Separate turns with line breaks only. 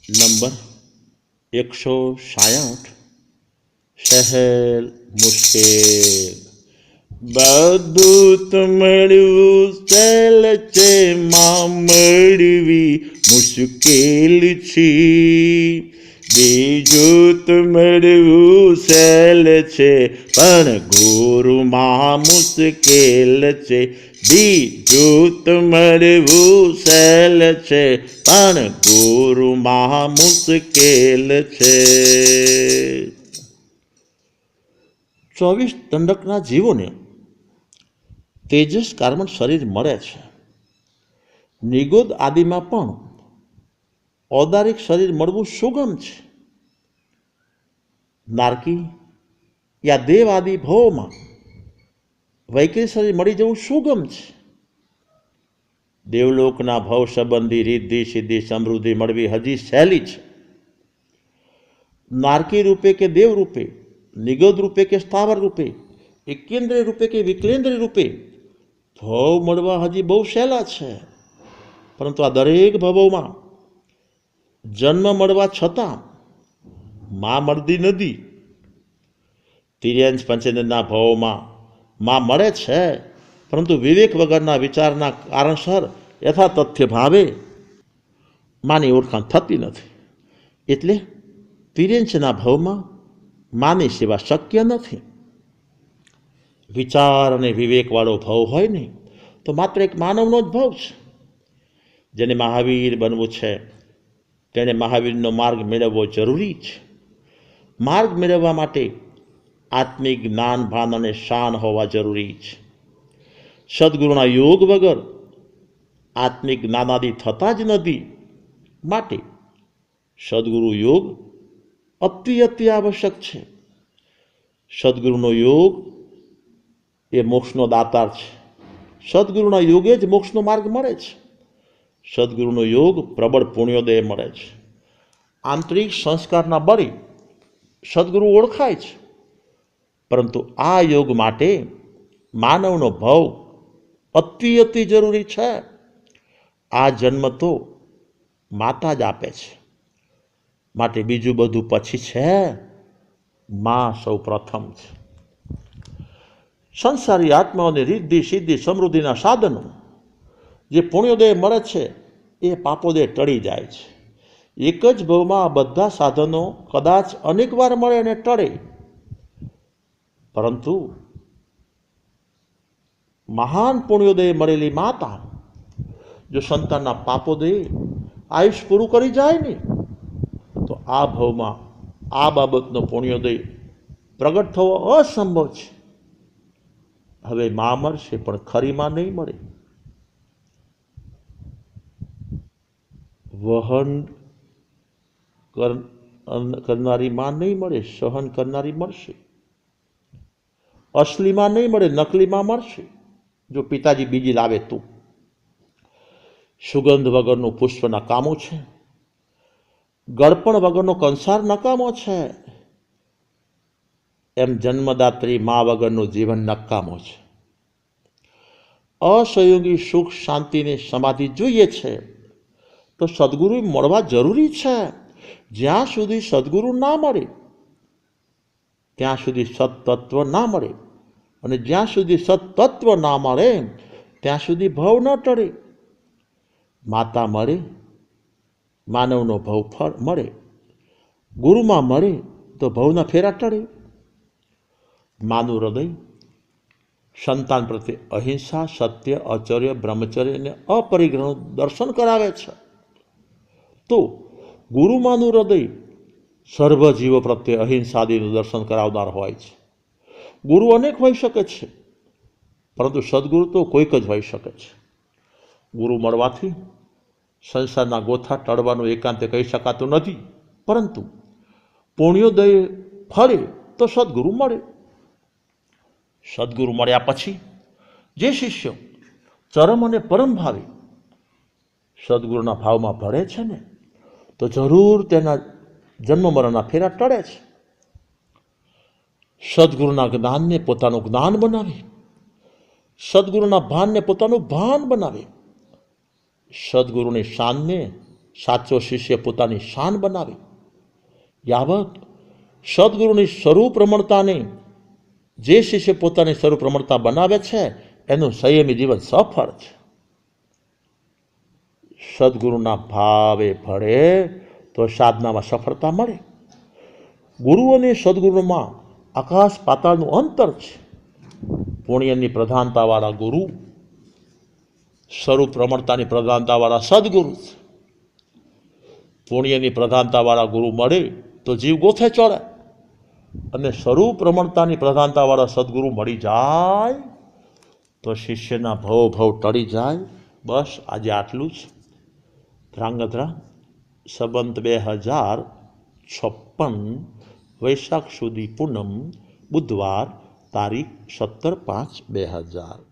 Number 166 સહેલ મુશ્કેલ. બધું તો મળવું સહેલ છે, માં મળવી મુશ્કેલ છે. બીજું તો મળવું સહેલ છે, પણ ગુરુમાં મુશ્કેલ છે. બીજું તો મળવું સહેલ છે, પણ ગુરુમાં મુશ્કેલ છે. 24 દંડકના જીવોને તેજસ કાર્બન શરીર મળે છે. નિગોદ આદિમાં પણ ઔદારિક શરીર મળવું સુગમ છે. નારકી યા દેવ આદિ ભવોમાં વૈકરી શરીર મળી જવું સુગમ છે. દેવલોકના ભવ સંબંધી રિદ્ધિ સિદ્ધિ સમૃદ્ધિ મળવી હજી સહેલી છે. નારકી રૂપે કે દેવ રૂપે, નિગોદ રૂપે કે સ્થાવર રૂપે, એકેન્દ્રિય રૂપે કે વિકલેન્દ્રિય રૂપે ભવ મળવા હજી બહુ સહેલા છે. પરંતુ આ દરેક ભવોમાં જન્મ મળવા છતાં માં મળતી નથી. તિર્યંશ પંચેન્દ્રના ભવોમાં માં મળે છે, પરંતુ વિવેક વગરના વિચારના કારણસર યથા તથ્ય ભાવે માની ઓળખાણ થતી નથી. એટલે તિર્યંશના ભવમાં માની સેવા શક્ય નથી. વિચાર અને વિવેકવાળો ભવ હોય ને તો માત્ર એક માનવનો જ ભવ છે. જેને મહાવીર બનવું છે તેણે મહાવીરનો માર્ગ મેળવવો જરૂરી છે. માર્ગ મેળવવા માટે આત્મિક જ્ઞાન ભાન અને શાન હોવા જરૂરી છે. સદગુરુના યોગ વગર આત્મિક જ્ઞાનાદિ થતા જ નથી. માટે સદગુરુ યોગ અતિ આવશ્યક છે. સદગુરુનો યોગ એ મોક્ષનો દાતાર છે. સદગુરુના યોગે જ મોક્ષનો માર્ગ મળે છે. સદગુરુનો યોગ પ્રબળ પુણ્યોદય મળે છે. આંતરિક સંસ્કારના બળે સદગુરુ ઓળખાય છે. પરંતુ આ યોગ માટે માનવનો ભવ અતિ જરૂરી છે. આ જન્મ તો માતા જ આપે છે. માટે બીજું બધું પછી છે, માં સૌ પ્રથમ છે. સંસારી આત્માઓને રિદ્ધિ સિદ્ધિ સમૃદ્ધિના સાધનો જે પુણ્યોદય મળે છે એ પાપોદય ટળી જાય છે. એક જ ભવમાં આ બધા સાધનો કદાચ અનેક વાર મળે અને ટળે, પરંતુ મહાન પુણ્યોદય મળેલી માતા જો સંતાનના પાપોદય આયુષ પૂરું કરી જાય ને તો આ ભવમાં આ બાબતનો પુણ્યોદય પ્રગટ થવો અસંભવ છે. હવે માં મળશે પણ ખરી માં નહીં મળે. વહન કરનારી માં નહીં મળે, સહન કરનારી મળશે. અસલી માં નહીં મળે, નકલી માં મળશે. જો પિતાજી બીજી લાવે તો. સુગંધ વગરનું પુષ્પ નકામું છે, ગળપણ વગરનો કંસાર નકામો છે, એમ જન્મદાત્રી મા વગરનું જીવન નકામો છે. અસહયોગી સુખ શાંતિને સમાધિ જોઈએ છે તો સદગુરુ મળવા જરૂરી છે. જ્યાં સુધી સદગુરુ ના મળે ત્યાં સુધી સત્તત્વ ના મળે, અને જ્યાં સુધી સત્તત્વ ના મળે ત્યાં સુધી ભવ ન ટળે. માતા મળે, માનવનો ભવ મળે. ગુરુમાં મળે તો ભવના ફેરા ટળે. માનું હૃદય સંતાન પ્રત્યે અહિંસા, સત્ય, આચર્ય, બ્રહ્મચર્ય અને અપરિગ્રહનું દર્શન કરાવે છે. તો ગુરુમાનું હૃદય સર્વ જીવો પ્રત્યે અહિંસાદિનું દર્શન કરાવનાર હોય છે. ગુરુ અનેક હોઈ શકે છે, પરંતુ સદગુરુ તો કોઈક જ હોઈ શકે છે. ગુરુ મળવાથી સંસારના ગોથા ટળવાનું એકાંતે કહી શકાતું નથી, પરંતુ પુણ્યોદય ફળે તો સદગુરુ મળે. સદગુરુ મળ્યા પછી જે શિષ્ય ચરમ અને પરમ ભાવે સદગુરુના ભાવમાં ભળે છે ને તો જરૂર તેના જન્મ મરણના ફેરા ટળે છે. સદગુરુના જ્ઞાનને પોતાનું જ્ઞાન બનાવે, સદગુરુના ભાનને પોતાનું ભાન બનાવે, સદગુરુની શાનને સાચો શિષ્ય પોતાની શાન બનાવે. યાવત સદગુરુની સ્વરૂપ રમણતાને જે શિષ્ય પોતાની સ્વરૂપ રમણતા બનાવે છે એનું સંયમી જીવન સફળ છે. સદગુરુના ભાવે ભળે તો સાધનામાં સફળતા મળે. ગુરુ અને સદગુરુમાં આકાશ પાતાળનું અંતર છે. પુણ્યની પ્રધાનતાવાળા ગુરુ, સ્વરૂપ રમણતાની પ્રધાનતાવાળા સદગુરુ. પુણ્યની પ્રધાનતાવાળા ગુરુ મળે તો જીવ ગોથે ચડે, અને સ્વરૂપ રમણતાની પ્રધાનતાવાળા સદગુરુ મળી જાય તો શિષ્યના ભવ ટળી જાય. બસ આજે આટલું જ. ધ્રાંગધ્રા સંબંત 2056 વૈશાખ સુધી પૂનમ, બુધવાર, તારીખ 17/5/2000.